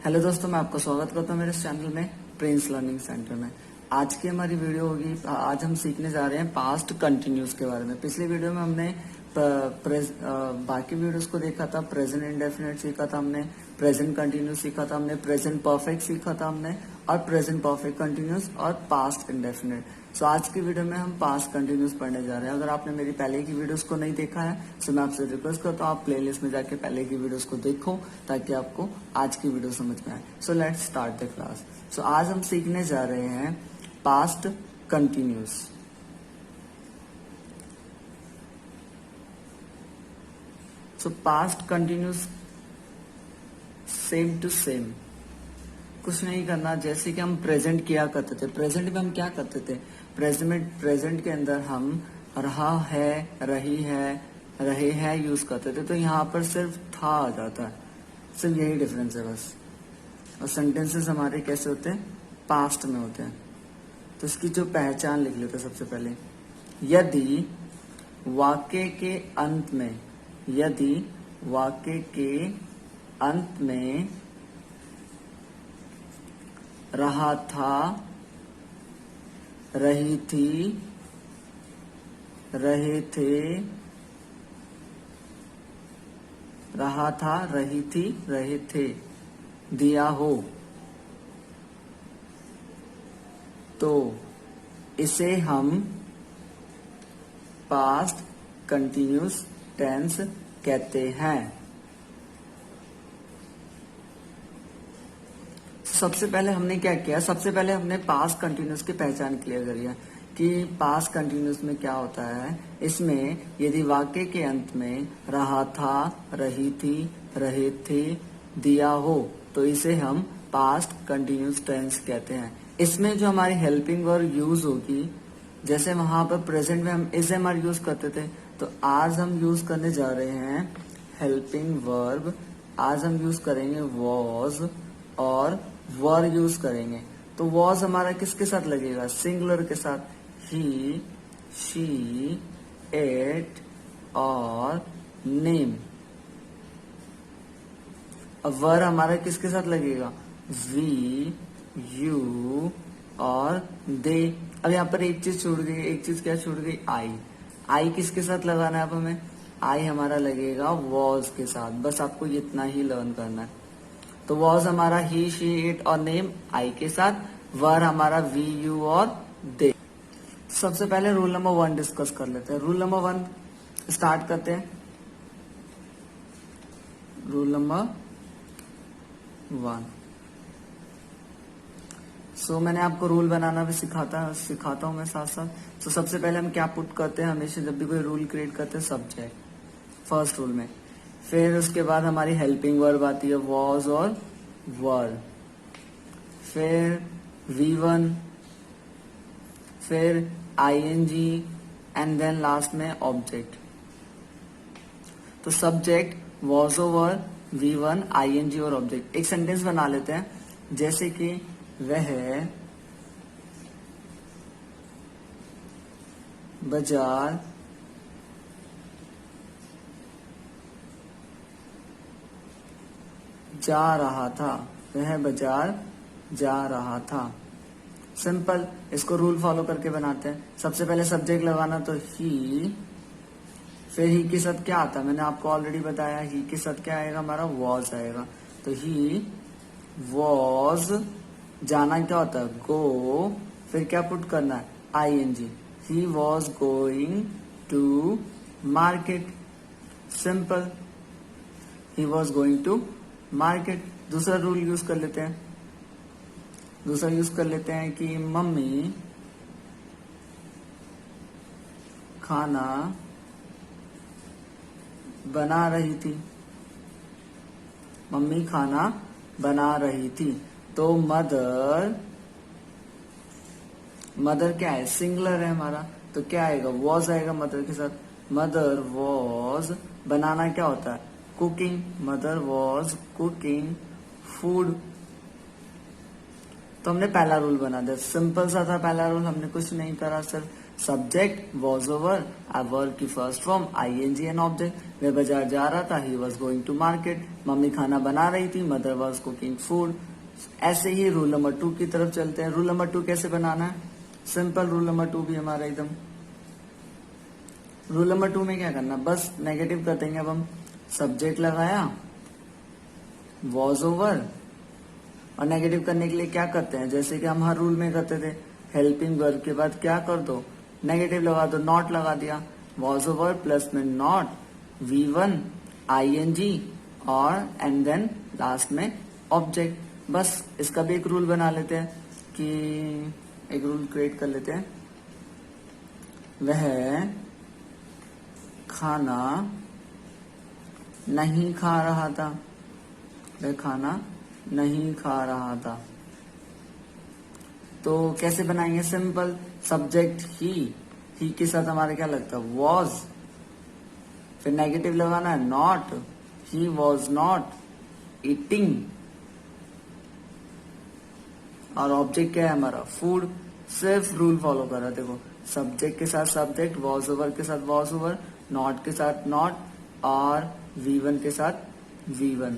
Hello दोस्तों, मैं आपका स्वागत करता हूँ मेरे इस चैनल में प्रिंस लर्निंग सेंटर में। आज की हमारी वीडियो होगी, आज हम सीखने जा रहे हैं पास्ट कंटिन्यूस के बारे में। पिछली वीडियो में हमने बाकी वीडियोस को देखा था, प्रेजेंट इंडेफिनिट सीखा था हमने, प्रेजेंट कंटिन्यूस सीखा था हमने, प्रेजेंट परफेक्ट सीखा था हमने, और प्रेजेंट परफेक्ट कंटिन्यूस और पास्ट इंडेफिनिट। सो आज की वीडियो में हम पास्ट कंटिन्यूस पढ़ने जा रहे हैं। अगर आपने मेरी पहले की वीडियोस को नहीं देखा है तो मैं आपसे रिक्वेस्ट करता हूँ आप प्लेलिस्ट में जाके पहले की वीडियोस को देखो ताकि आपको आज की वीडियो समझ में आए। So let's start the class. So आज हम सीखने जा रहे हैं past continuous. So past continuous same to same, कुछ नहीं करना। जैसे कि हम प्रेजेंट किया करते थे, प्रेजेंट में हम क्या करते थे, प्रेजेंट के अंदर हम रहा है, रही है, रहे हैं यूज करते थे। तो यहाँ पर सिर्फ था आ जाता है, सिर्फ यही डिफरेंस है बस। और सेंटेंसेस हमारे कैसे होते हैं, पास्ट में होते हैं। तो इसकी जो पहचान लिख लेते हैं सबसे पहले। यदि वाक्य के अंत में, यदि वाक्य के अंत में रहा था, रही थी, रहे थे, रहा था, रही थी, रहे थे, दिया हो, तो इसे हम पास्ट कंटिन्यूस टेंस कहते हैं। सबसे पहले हमने क्या किया, सबसे पहले हमने पास्ट कंटिन्यूस की पहचान क्लियर करी है कि पास्ट कंटिन्यूस में क्या होता है। इसमें यदि वाक्य के अंत में रहा था, रही थी, रहे थे, दिया हो, तो इसे हम पास्ट कंटिन्यूस टेंस कहते हैं। इसमें जो हमारी हेल्पिंग वर्ब यूज होगी, जैसे वहां पर प्रेजेंट में हम इज एम आर यूज करते थे, तो आज हम यूज करने जा रहे हैं हेल्पिंग वर्ब। आज हम यूज करेंगे वॉज और वर यूज करेंगे। तो वॉज हमारा किसके साथ लगेगा, सिंगुलर के साथ, ही, शी, इट और नेम। अब वर हमारा किसके साथ लगेगा, वी, यू और दे। अब यहाँ पर एक चीज छूट गई, एक चीज क्या छूट गई, आई। आई किसके साथ लगाना है अब हमें, आई हमारा लगेगा वॉज के साथ। बस आपको इतना ही लर्न करना है। तो वॉज हमारा ही, शी, इट और नेम आई के साथ, वर हमारा वी, यू और दे। सबसे पहले रूल नंबर 1 डिस्कस कर लेते हैं। रूल नंबर 1 स्टार्ट करते हैं। Rule number 1। सो मैंने आपको रूल बनाना भी सिखाता हूं मैं साथ साथ। सो सबसे पहले हम क्या पुट करते हैं, हमेशा जब भी कोई रूल क्रिएट करते हैं, सब्जेक्ट फर्स्ट रूल में। फिर उसके बाद हमारी हेल्पिंग वर्ब आती है वॉज और वर, फिर V1, फिर ING एंड देन लास्ट में ऑब्जेक्ट। तो subject was over V1 ING और ऑब्जेक्ट। एक सेंटेंस बना लेते हैं, जैसे कि वह बाजार जा रहा था, वह बाजार जा रहा था। सिंपल, इसको रूल फॉलो करके बनाते हैं। सबसे पहले सब्जेक्ट लगाना, तो ही, फिर ही के साथ क्या आता है, मैंने आपको ऑलरेडी बताया, ही के साथ क्या आएगा हमारा, वॉज आएगा। तो ही वॉज, जाना क्या होता है, गो, फिर क्या पुट करना है, ING। He was going to market. Simple, he was going to market. दूसरा रूल यूज कर लेते हैं, दूसरा यूज कर लेते हैं कि मम्मी खाना बना रही थी, मम्मी खाना बना रही थी। तो मदर, मदर क्या है, सिंगुलर है हमारा, तो क्या आएगा, वॉज आएगा मदर के साथ। मदर वॉज, बनाना क्या होता है, cooking, mother was cooking food. तो हमने पहला रूल बना दिया, सिंपल सा था पहला रूल, हमने कुछ नहीं करा, सिर्फ सब्जेक्ट वॉज ओवर, वर्ब की first form ING and object. वह बाजार जा रहा था, he was going to market. मम्मी खाना बना रही थी, मदर वॉज कुकिंग फूड। ऐसे ही रूल नंबर 2 की तरफ चलते हैं। रूल नंबर 2 कैसे बनाना है? सिंपल रूल नंबर 2 भी हमारा एकदम। रूल नंबर 2 में क्या करना, बस नेगेटिव कर देंगे। अब हम सब्जेक्ट लगाया वॉज ओवर, और नेगेटिव करने के लिए क्या करते हैं, जैसे कि हम हर रूल में करते थे, हेल्पिंग वर्ब के बाद क्या कर दो, नेगेटिव लगा दो, नॉट लगा दिया। वॉज ओवर प्लस में नॉट, V1 ING और एंड देन लास्ट में ऑब्जेक्ट। बस इसका भी एक रूल बना लेते हैं कि एक रूल क्रिएट कर लेते हैं। वह खाना नहीं खा रहा था, वह खाना नहीं खा रहा था। तो कैसे बनाएंगे? सिंपल, सब्जेक्ट ही के साथ हमारा क्या लगता है, वॉज, फिर नेगेटिव लगाना है not, he was not eating, और ऑब्जेक्ट क्या है हमारा, फूड। सिर्फ रूल फॉलो कर रहा है, देखो सब्जेक्ट के साथ सब्जेक्ट, वॉज ओवर के साथ वॉज ओवर, नॉट के साथ नॉट, और V1 के साथ V1,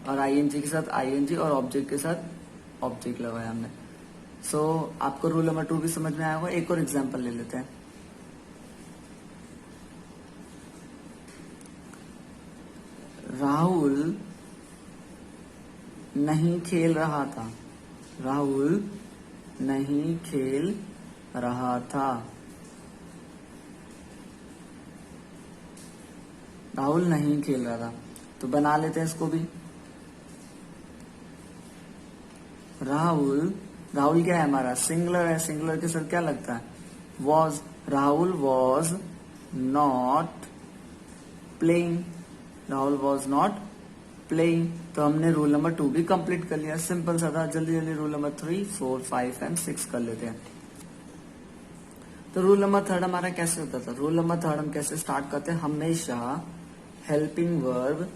और ING के साथ ING, और ऑब्जेक्ट के साथ ऑब्जेक्ट लगाया हमने। सो आपको रूल नंबर 2 भी समझ में आया होगा। एक और एग्जांपल ले लेते हैं। राहुल नहीं खेल रहा था, राहुल नहीं खेल रहा था, राहुल नहीं खेल रहा था। तो बना लेते हैं इसको भी। राहुल, राहुल क्या है हमारा, सिंगुलर है, सिंगुलर के साथ क्या लगता है, was. Rahul was not playing, Rahul was not playing. तो हमने रूल नंबर 2 भी कंप्लीट कर लिया, सिंपल सा था। जल्दी जल्दी रूल नंबर 3, 4, 5 एंड 6 कर लेते हैं। तो रूल नंबर 3 हमारा कैसे होता था? रूल नंबर 3 हम कैसे स्टार्ट करते हैं, हमेशा helping verb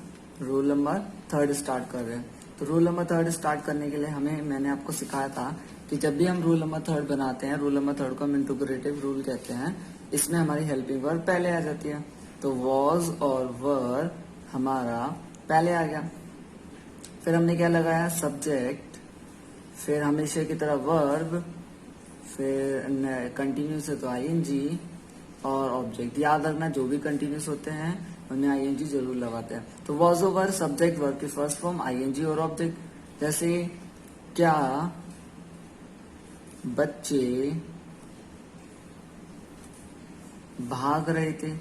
rule number 3 start कर रहे हैं। तो रूल नंबर 3 स्टार्ट करने के लिए मैंने आपको सिखाया था कि जब भी हम रूल नंबर 3 बनाते हैं, रूल नंबर 3 को हम इंटीग्रेटिव रूल कहते हैं। इसमें हमारी हेल्पिंग वर्ब पहले आ जाती है। तो वॉज और वर हमारा पहले आ गया, फिर हमने क्या लगाया, सब्जेक्ट, फिर हमेशा की तरह वर्ब, फिर कंटिन्यूस है तो ING और ऑब्जेक्ट। याद रखना जो भी कंटिन्यूस होते हैं उन्हें ING जरूर लगाते हैं। तो वॉज ओवर, सब्जेक्ट, वर्ब की फर्स्ट फॉर्म, ING और ऑब्जेक्ट। जैसे क्या बच्चे भाग रहे थे,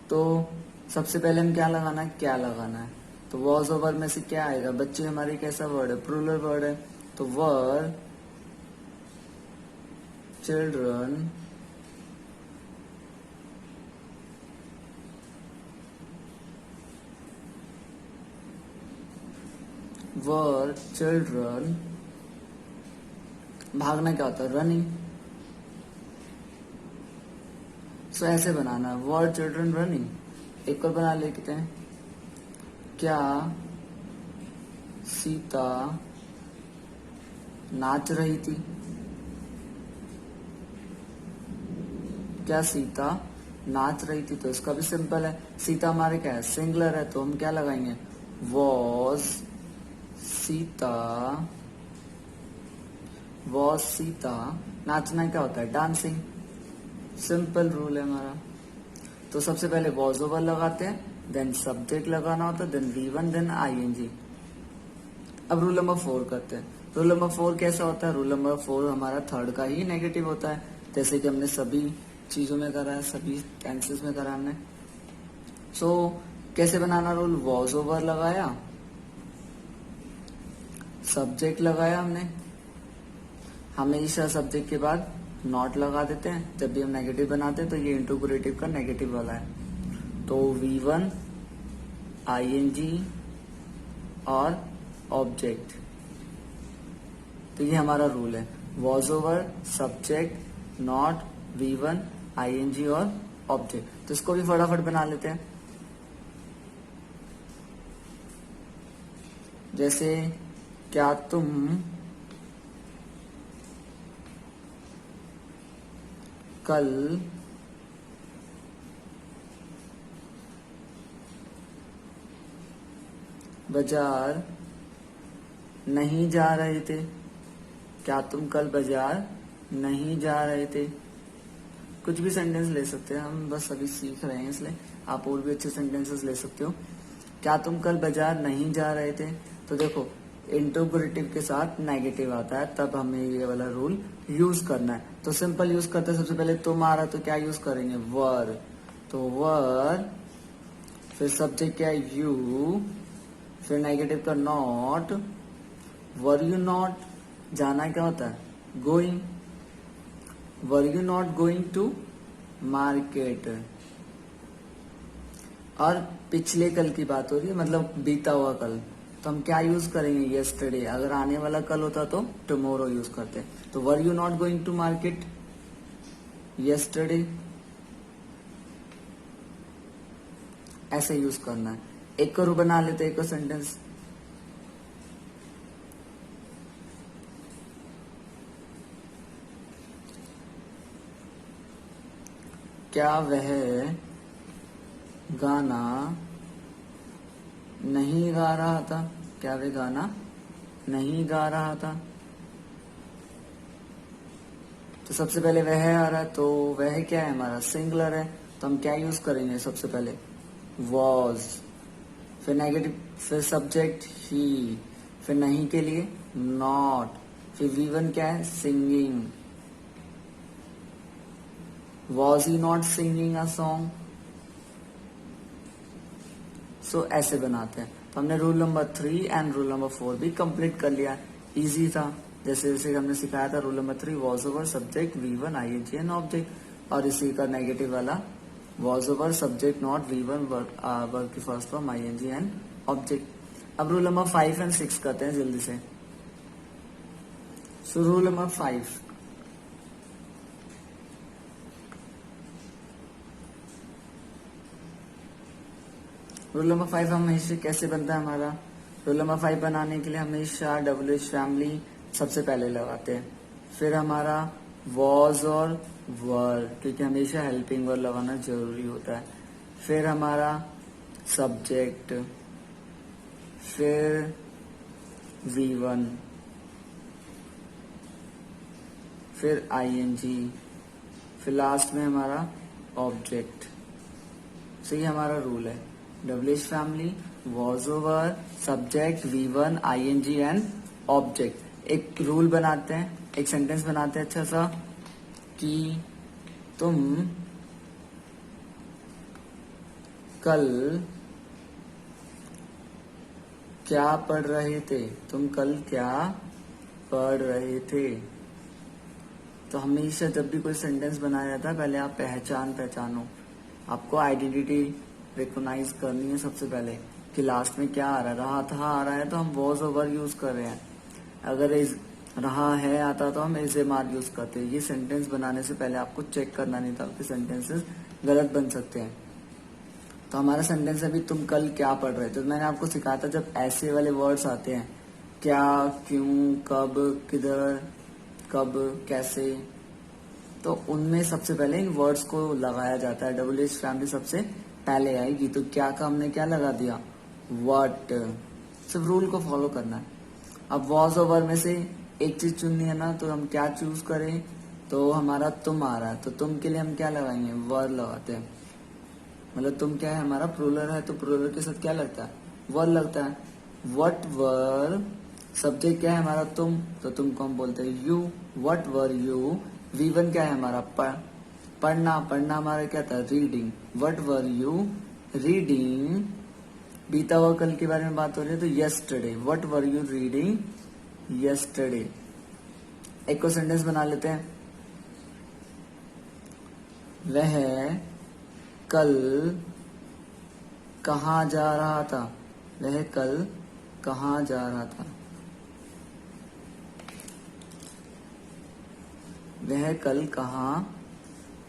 तो सबसे पहले हम क्या लगाना है, क्या लगाना है। तो वॉज ओवर में से क्या आएगा, बच्चे हमारे कैसा वर्ड है, प्लूरल वर्ड है। तो वर चिल्ड्रन वर चिल्ड्रन, भागना क्या होता है, रनिंग। सो ऐसे बनाना है, वर चिल्ड्रन रनिंग। एक और बना लेते हैं, क्या सीता नाच रही थी, क्या सीता नाच रही थी। तो इसका भी सिंपल है, सीता हमारे क्या है, सिंगुलर है, तो हम क्या लगाएंगे, वॉज सीता, वॉज सीता। नाचना क्या होता है, डांसिंग। सिंपल रूल है हमारा। तो सबसे पहले वॉज ओवर लगाते हैं, देन सब्जेक्ट लगाना होता है, देन V1, देन ING। अब रूल नंबर 4 करते हैं। रूल नंबर 4 कैसा होता है, रूल नंबर 4 हमारा 3 का ही नेगेटिव होता है, जैसे कि हमने सभी चीजों में करा है, सभी टेंसेस में करा हमने। सो कैसे बनाना रूल, वॉज ओवर लगाया, सब्जेक्ट लगाया हमने, हमेशा सब्जेक्ट के बाद नॉट लगा देते हैं जब भी हम नेगेटिव बनाते हैं। तो ये इंटीग्रेटिव का नेगेटिव वाला है। तो V1 ING और ऑब्जेक्ट। तो ये हमारा रूल है, was over, subject, not, V1 ING और ऑब्जेक्ट। तो इसको भी फटाफट बना लेते हैं। जैसे क्या तुम कल बाजार नहीं जा रहे थे? क्या तुम कल बाजार नहीं जा रहे थे? कुछ भी सेंटेंस ले सकते हैं, हम बस अभी सीख रहे हैं इसलिए आप और भी अच्छे सेंटेंसेस ले सकते हो। क्या तुम कल बाजार नहीं जा रहे थे? तो देखो इंटरोगेटिव के साथ नेगेटिव आता है, तब हमें ये वाला रूल यूज करना है। तो सिंपल यूज करते हैं, सबसे पहले तुम आ रहा तो क्या यूज करेंगे? वर। तो वर, फिर सब्जेक्ट क्या है? यू, फिर नेगेटिव का नॉट। वर यू नॉट, जाना क्या होता है? Going. Were you not going to market? और पिछले कल की बात हो रही है, मतलब बीता हुआ कल, तो हम क्या यूज करेंगे? यस्टरडे। अगर आने वाला कल होता तो टुमारो यूज करते। तो were you not going to market yesterday, ऐसे यूज करना है। एक और बना लेते, एक और सेंटेंस। क्या वह गाना नहीं गा रहा था? क्या वह गाना नहीं गा रहा था? तो सबसे पहले वह आ रहा है, तो वह क्या है? हमारा सिंगुलर है, तो हम क्या यूज करेंगे? सबसे पहले वॉज, फिर नेगेटिव, फिर सब्जेक्ट ही, फिर नहीं के लिए नॉट, फिर वी1 क्या है? Singing. Was he not singing a song? So ऐसे बनाते हैं। तो हमने रूल नंबर 3 एंड रूल नंबर 4 भी कंप्लीट कर लिया। इजी था, जैसे जैसे हमने सिखाया था। Rule number 3 was over subject V one ING and object, और इसी का नेगेटिव वाला was over subject not V one verb की first form ING and object. अब रूल नंबर 5 एंड 6 करते हैं जल्दी से। सो रूल नंबर 5, रूल नंबर 5 हमेशा कैसे बनता है हमारा? रूल नंबर 5 बनाने के लिए हमेशा WH फैमिली सबसे पहले लगाते हैं, फिर हमारा वॉज और वर, क्योंकि हमेशा हेल्पिंग वर्ब लगाना जरूरी होता है, फिर हमारा सब्जेक्ट, फिर V1, फिर ING, फिर लास्ट में हमारा ऑब्जेक्ट। सो ये हमारा रूल है। WH family, was over, subject, V1, ING and object. एक रूल बनाते हैं, एक सेंटेंस बनाते हैं अच्छा सा, कि तुम कल क्या पढ़ रहे थे? तुम कल क्या पढ़ रहे थे? तो हमेशा जब भी कोई सेंटेंस बनाया जाता है, पहले आप पहचानो, आपको आइडेंटिटी रिकॉग्नाइज करनी है सबसे पहले, कि लास्ट में क्या आ रहा है। रहा था आ रहा है तो हम वॉज ओवर यूज कर रहे हैं, अगर इस रहा है आता तो हम इज एम आर यूज करते हैं। ये सेंटेंस बनाने से पहले आपको चेक करना नहीं था, आपके सेंटेंसेस गलत बन सकते हैं। तो हमारा सेंटेंस है अभी, तुम कल क्या पढ़ रहे थे। तो मैंने आपको सिखाया था, जब ऐसे वाले वर्ड्स आते हैं, क्या, क्यों, कब, किधर, कब, कैसे, तो उनमें सबसे पहले इन वर्ड्स को लगाया जाता है। WH फैमिली सबसे पहले आएगी। तो क्या का हमने क्या लगा दिया? व्हाट। सिर्फ रूल को फॉलो करना है। अब वॉज ओवर में से एक चीज चुननी है ना, तो हम क्या चूज करें? तो हमारा तुम आ रहा है, तो तुम के लिए हम क्या लगाएंगे? वर लगाते हैं। मतलब तुम क्या है? हमारा प्लूरल है, तो प्लूरल के साथ क्या लगता है? वर लगता है। वट वर, सब्जेक्ट क्या है हमारा? तुम, तो तुम को हम बोलते हैं you. What were you. V1 क्या है हमारा? पढ़ना। पढ़ना हमारा क्या था? Reading. What were you reading. बीता हुआ कल के बारे में बात हो रही है, तो yesterday. What were you reading yesterday. एक और सेंटेंस बना लेते हैं। वह कल कहाँ जा रहा था? वह कल कहाँ जा रहा था? वह कल कहाँ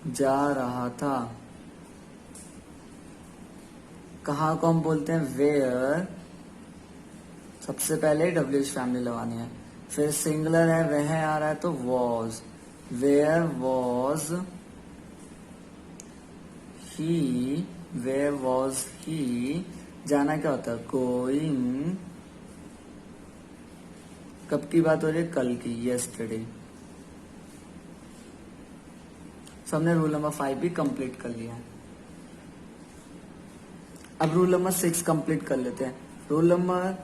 जा रहा था? कहाँ को हम बोलते हैं वेयर, सबसे पहले WH फैमिली लगानी है। फिर सिंगुलर है, वह आ रहा है तो was, where was he, where was he, जाना क्या होता है, गोइंग। कब की बात हो रही है, कल की, यस्टरडे। तो हमने रूल नंबर 5 भी कंप्लीट कर लिया है। अब रूल नंबर 6 कंप्लीट कर लेते हैं। रूल नंबर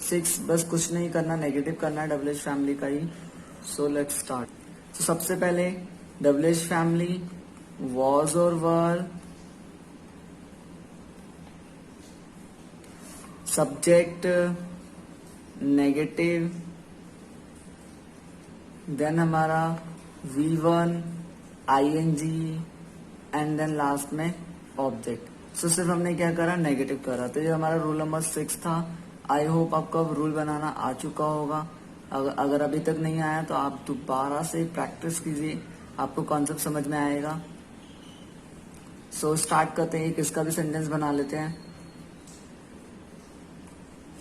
6 बस कुछ नहीं करना, नेगेटिव करना है WH फैमिली का ही। सो लेट्स स्टार्ट। तो सबसे पहले WH फैमिली वॉज और वर, सब्जेक्ट नेगेटिव, देन हमारा V1 ING and then last में ऑब्जेक्ट। सो सिर्फ हमने क्या करा, नेगेटिव करा। तो ये हमारा रूल नंबर 6 था। आई होप आपको अब रूल बनाना आ चुका होगा। अगर अभी तक नहीं आया तो आप दोबारा से प्रैक्टिस कीजिए, आपको कॉन्सेप्ट समझ में आएगा। सो स्टार्ट करते हैं, इसका भी सेंटेंस बना लेते हैं।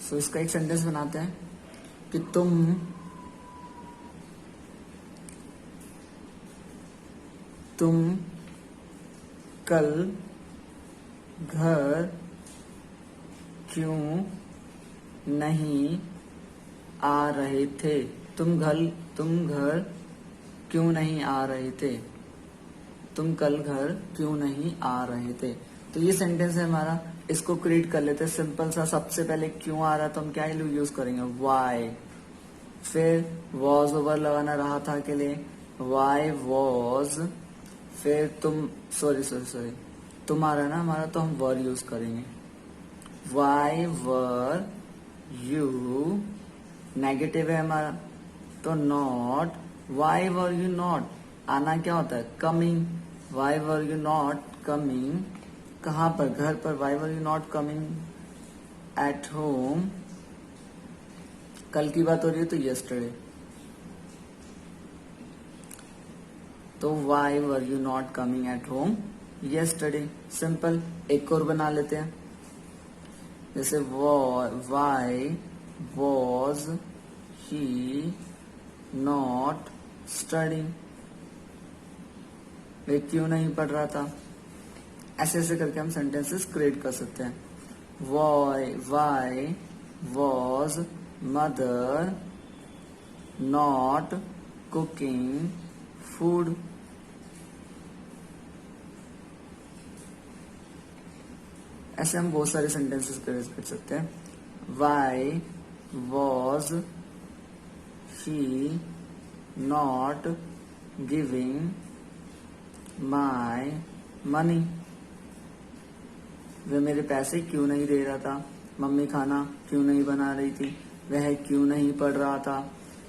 सो इसका एक सेंटेंस बनाते हैं कि तुम कल घर क्यों नहीं आ रहे थे। तुम घर क्यों नहीं आ रहे थे। तुम कल घर क्यों नहीं आ रहे थे। तो ये सेंटेंस है हमारा। इसको क्रिएट कर लेते हैं सिंपल सा। सबसे पहले क्यों आ रहा, तो हम क्या यूज करेंगे, वाई। फिर वॉज ओवर लगाना रहा था के लिए, वाई वॉज। फिर सॉरी तुम आ रहा है ना हमारा, तो हम वर यूज करेंगे, वाई वर यू। नेगेटिव है हमारा तो not, why were you not. आना क्या होता है, coming, why were you not coming. कहाँ पर, घर पर, why were you not coming at home. कल की बात हो रही है तो यस्टरडे। तो why were you not coming at home yesterday. Simple. एक और बना लेते हैं, जैसे why was he not studying. वे क्यों नहीं पढ़ रहा था। ऐसे ऐसे करके हम सेंटेंसेस क्रिएट कर सकते हैं। Why was mother not cooking food. ऐसे हम बहुत सारे सेंटेंसेस क्रिएट कर सकते हैं। Why was he not giving my money. वह मेरे पैसे क्यों नहीं दे रहा था। मम्मी खाना क्यों नहीं बना रही थी। वह क्यों नहीं पढ़ रहा था।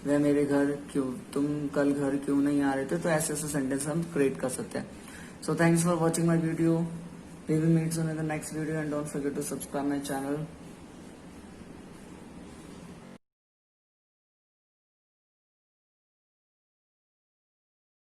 वह मेरे घर क्यों, तुम कल घर क्यों नहीं आ रहे थे। तो ऐसे ऐसे सेंटेंस हम क्रिएट कर सकते हैं। So thanks for watching my video. We will meet soon in the next video and don't forget to subscribe my channel.